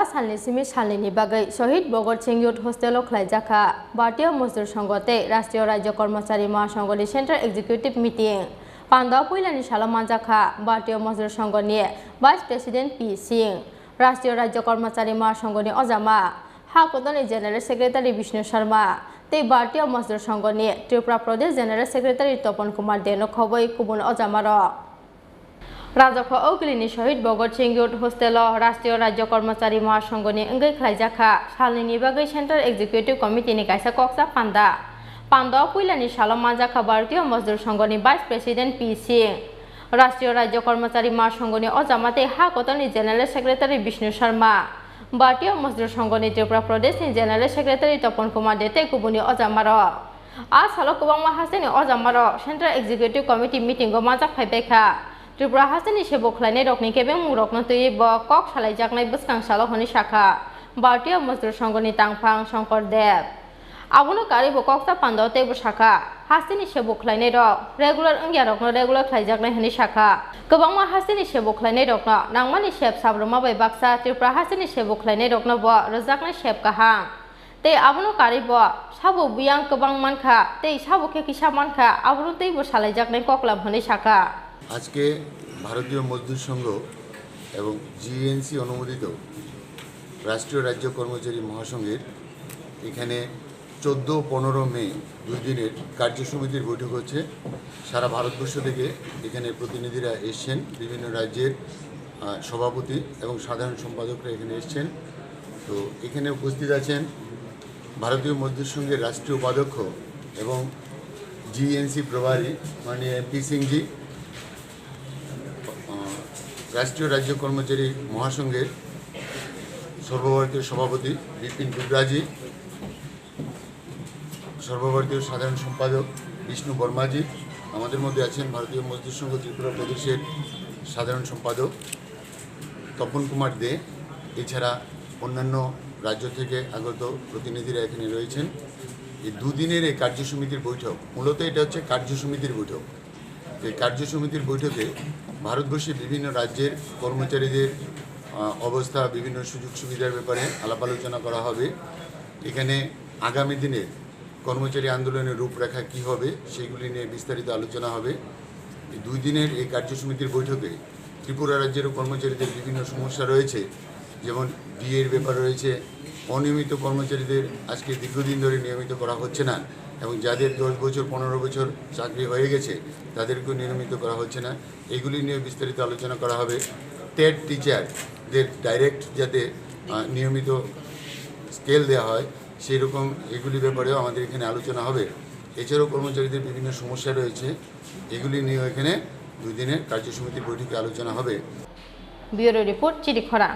सालनि सिमी सालनि बागै शहीद भगत सिंह यूथ हस्टेल खलाइजाखा भारतीय मजदूर संघते राष्ट्रीय राज्य कर्मचारी महासंघनि सेंट्रल एग्जीक्यूटिव मीटिंग पांडा पुइलानि साला मानजाखा भारतीय मजदूर संघनि वाइस प्रेसिडेंट पी सिंह राष्ट्रीय राज्य कर्मचारी महासंघनि अजामा हाकोदनि जनरल सेक्रेटारी विष्णु शर्मा ते भारतीय मजदूर संघनि त्रिपुरा प्रदेश जनरल सेक्रेटारी तपन कुमार देनो खबै कुबुन अजामार राजाखौ औगिलिनि शहीद भगत सिंह यूथ हस्टेल राष्ट्रीय राज्य कर्मचारी महासंघनि अंगै खलाइजाखा सालनि बागै सेंट्रल एग्जीक्यूटिव कमिटिनि कायसा कक्सा पांडा पुइलानि साला मानजाखा भारतीय मजदूर संघनि वाइस प्रेसिडेंट पी सिंह राष्ट्रीय राज्य कर्मचारी महासंघनि अजामाते हाकोदनि जनरल सेक्रेटारी विष्णु शर्मा भारतीय मजदूर संघनि त्रिपुरा प्रदेशनि जनरल सेक्रेटारी तपन कुमार देते गुबुननि अजामार आ सालो गोबां माखासेनि अजामार सेंट्रल एग्जीक्यूटिव कमिटि मीटिंगआव माजाक फायबायखा त्रिपुरा हासनि सेबो खलायनाय रकनि केबें मुरकनो तयै ब कक सालायजाकनाय बसकां सालो हनि शाखा भारतीय मजदूर संघनि तांफां शंकर देव आबुनो कारिबो कक्सा पांडाव तेबो शाखा हासनि सेबो खलायनाय रक रेगुलर अंगिया रकनो रेगुलर खलायजाकनाय हनि शाखा गोबां हासनि सेबो खलायनाय रकनो नांमानि सेब साब्रमा बाय बाक्सा त्रिपुरा हासनि सेबो खलायनाय रकनो ब रजाकनाय सेब काहां ते आबुनो कारिबो साबो बुयां गोबां मानखा ते साबो केकिसा मानखा आबुनो तैबो सालायजाकनाय ककलाम हनि शाखा आज के भारतीय मजदूर संघ एवं जीएनसी अनुमोदित राष्ट्रीय राज्य कर्मचारी महासंघेर एखाने 14-15 मे 2 दिनेर कार्यसमितिर बैठक होच्छे। सारा भारतवर्ष थेके एखाने प्रतिनिधिरा एसेछेन, विभिन्न राज्येर सभापति एवं साधारण सम्पादकरा एखाने एसेछेन। तो एखाने उपस्थित आछेन भारतीय मजदूर संघेर राष्ट्रीय उपाध्यक्ष एवं जीएनसी प्रभारी माननीय पी सिंह जी, राष्ट्रीय राज्य कर्मचारी महासंघेर सर्वभारतीय सभापति विपिन दुबराजी, सर्वभारतीय साधारण सम्पादक विष्णु वर्माजी, आमादेर मध्य आছেন भारतीय मजदूर संघ त्रिपुरा प्रदेशेर साधारण सम्पादक तपन कुमार दे, एछाड़ा अन्यान्य राज्य थेके आगत प्रतिनिधिरा एखाने रयेछेन। এই দুদিনের এই কার্যসমিতির বৈঠক মূলত এটা হচ্ছে কার্যসমিতির বৈঠক। এই কার্যসমিতির বৈঠকে ভারতবর্ষের বিভিন্ন রাজ্যের কর্মচারীদের অবস্থা, বিভিন্ন সুযোগ সুবিধার ব্যাপারে আলাপ আলোচনা করা হবে। এখানে আগামী দিনের কর্মচারী আন্দোলনের রূপরেখা কী হবে সেগুলি নিয়ে বিস্তারিত আলোচনা হবে। এই 2 দিনের এই কার্যসমিতির বৈঠকে ত্রিপুরা রাজ্যের কর্মচারীদের বিভিন্ন সমস্যা রয়েছে, যেমন ডিএর ব্যাপার রয়েছে, অনিয়মিত কর্মচারীদের আজকে দীর্ঘদিন ধরে নিয়মিত করা হচ্ছে না এবং যাদের 10 বছর 15 বছর চাকরি হয়ে গেছে তাদেরকেও নিয়মিত করা হচ্ছে না, এগুলি নিয়ে বিস্তারিত আলোচনা করা হবে। টেট টিচারদের ডাইরেক্ট যাতে নিয়মিত স্কেল দেওয়া হয় সেই রকম এগুলি ব্যাপারেও আমাদের এখানে আলোচনা হবে। এছাড়াও কর্মচারীদের বিভিন্ন সমস্যা রয়েছে, এগুলি নিয়ে এখানে 2 দিনের কার্যসমিতির বৈঠকে আলোচনা হবে। ব্যুরো রিপোর্ট চিনি খোরাং।